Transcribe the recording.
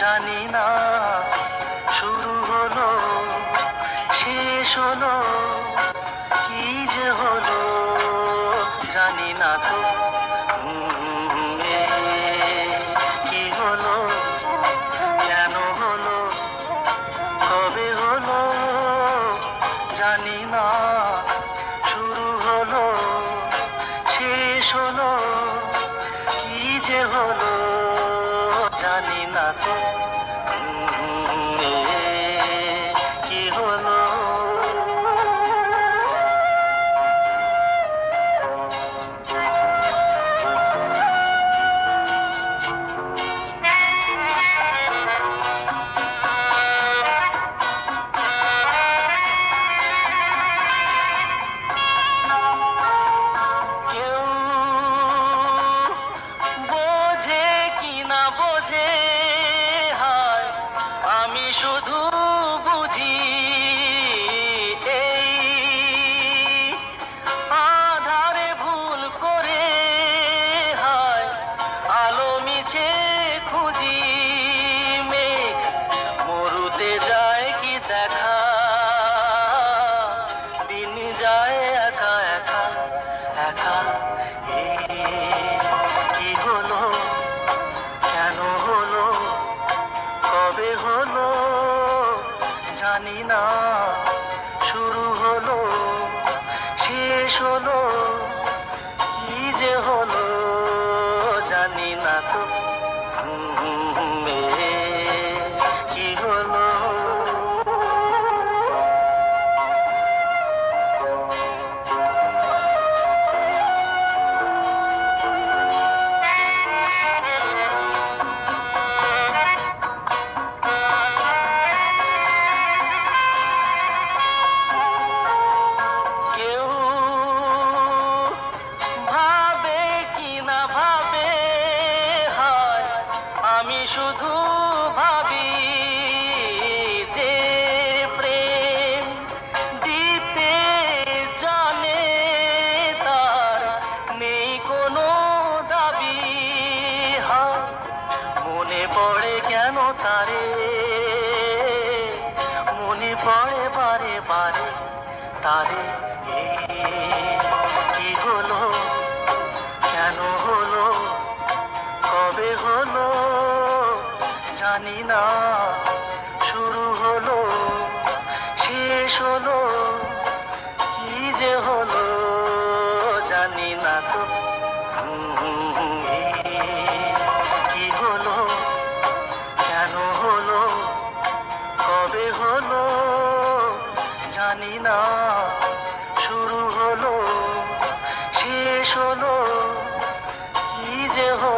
জানি না শুরু হলো শেষ হলো কি যে হলো জানি না তো কি হলো কেন হলো কবে হলো জানি না শুরু হলো শেষ হলো কি যে হলো জানি না তো কি হলো শুধু বুঝি এই আধারে ভুল করে হয় আলো মিছে খুঁজি মেঘ মরুতে যায় কি দেখা দিন যায় একা একা একা কি হলো কেন হলো কবে হলো জানি না শুরু হলো শেষ হলো কি যে হলো জানি না তো কি হলো আমি শুধু ভাবি যে প্রেম দিতে জানে তার নেই কোনো দাবি মনে পড়ে কেন তারে মনে পড়ে বারে বারে তারে কি হলো কেন হলো কবে হলো জানি না শুরু হলো শেষ হলো কি যে হলো জানি না তো কি হলো কেন হলো কবে হলো জানি না শুরু হলো শেষ হলো কি যে হলো